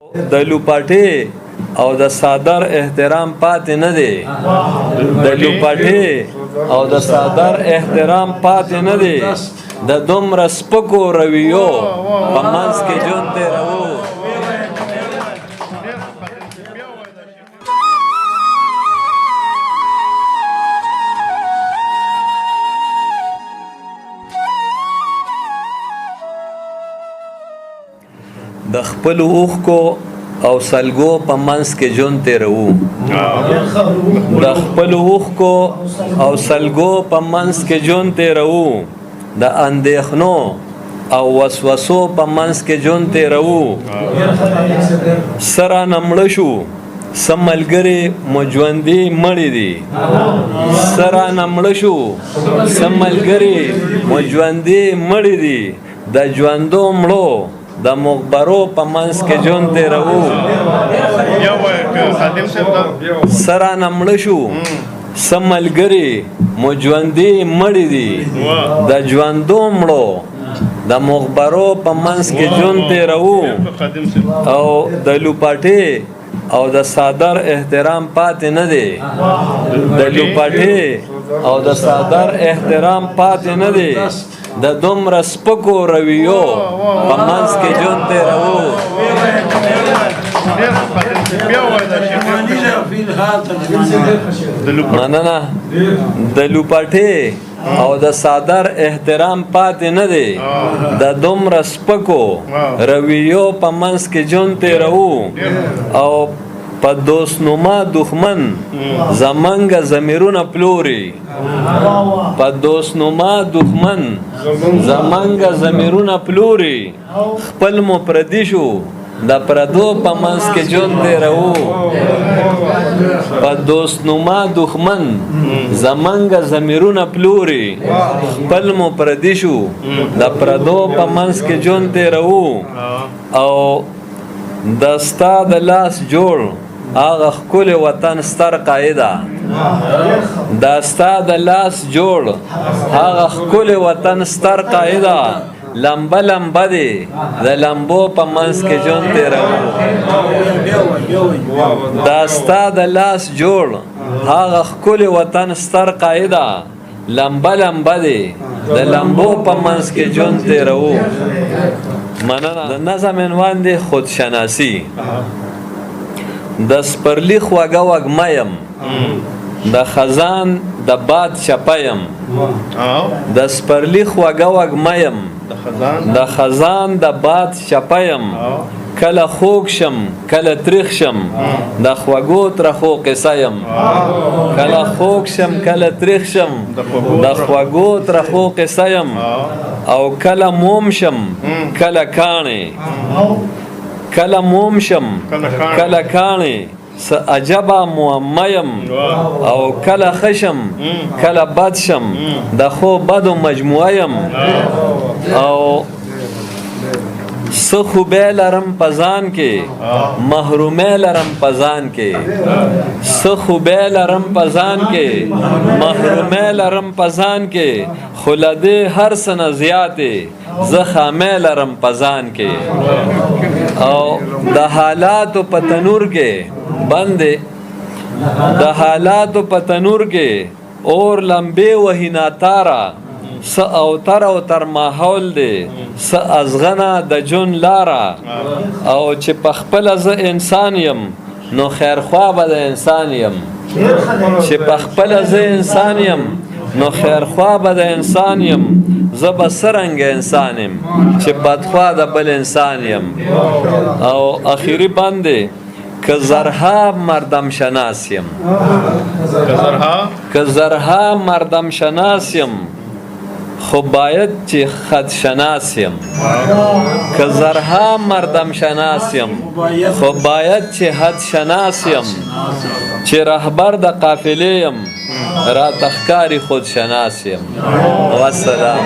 د لوپاټې او د صادر احترام پاتې نه دی. د لوپاټې او د صادر احترام پاتې نه دی. د دومره سپکو رویو په منځ کې ژوند تېروو. د خپلو اوښکو او سلګو په منځ کې ژوند تېروو. د خپلو اوښکو او سلګو په منځ کې ژوند تېروو. د اندېښنو او وسوسو په منځ کې ژوند تېروو. سره نمړه شو څه ملګري مو ژوندي مړي دي. سره نمړه شو څه ملګري مو ژوندي مړي دي. د ژوندو مړو د مغبرو په منځ کې ژوند تېروو. سره نمړه شو څه ملګري مو ژوندي مړي دي. د ژوندو مړو د مغبرو په منځ کې ژوند تېروو. او د لوپاټې او د صادر احترام پاتې نه دی. د لوپاټې او د صادر احترام پاتې نه دی. د دومره سپکو رویو په منځ کې ژوند تېروو. مننه. د لوپاټې او د صادر احترام پاتې نه دی. د دومره سپکو رویو په منځ کې ژوند تېروو. او په دوستنما دښمن زمونږ ضمیرونه پلوري. په دوستنما دښمن زمونږ ضمیرونه پلوري. خپل مو پردي شو د پردو په منځ کې ژوند تېروو. په دوستنما دښمن زمونږ ضمیرونه پلوري. خپل مو پردي شو د پردو په منځ کې ژوند تېروو. او د ستا د لاس جوړ هغه ښکلی وطن ستر قاعده. دا ستا د لاس جوړ هغه ښکلی وطن ستر قاعده. لمبه لمبه دی د لمبو په منځ کې ژوند تېروو. دا ستا د لاس جوړ هغه ښکلی وطن ستر قاعده. لمبه لمبه دی د لمبو په منځ کې ژوند تېروو. مننه. د نظم عنوان دی خودشناسی. د سپرلی خوږه وږمه یم. د خزان د باد چپه یم. د سپرلی خوږه وږمه یم. د خزان د باد چپه یم. کله خوږ شم کله تریخ شم د خوږو ترخو قصه یم. کله خوږ شم کله تریخ شم د خوږو ترخو قصه یم. او کله موم شم کله کاڼې. کله موم شم کله کاڼې څه عجبه معما یم. او کله ښه شم کله بد شم د ښو بدو مجموعه یم. او څه خوبی لرم په ځان کې محرومی لرم په ځان کې. څه خوبی لرم په ځان کې محرومی لرم په ځان کې. خو له دې هر څه نه زیاتې زه خامۍ لرم په ځان کې. او د حالاتو په تنور کې بندې د حالاتو په تنور کې اور لمبې وهي ناتاره. څه اوتر اوتر ماحول دی څه ازغنه د جون لاره. او چې په خپله زه انسان یم نو خیرخوا به د انسان یم. چې په خپله زه انسان یم نو خیرخوا به د انسان یم. زه به څرنګه انسان یم چې بدخوا د بل انسان یم. او اخیری بندې که زرها مردم شناس یم. که زرها مردم شناس یم خو باید چې خط شناس یم. که زرها مردم شناس یم خو باید چې حد شناس یم. چې رهبر د قافلې یم را تخکاری خود شناس یم. والسلام.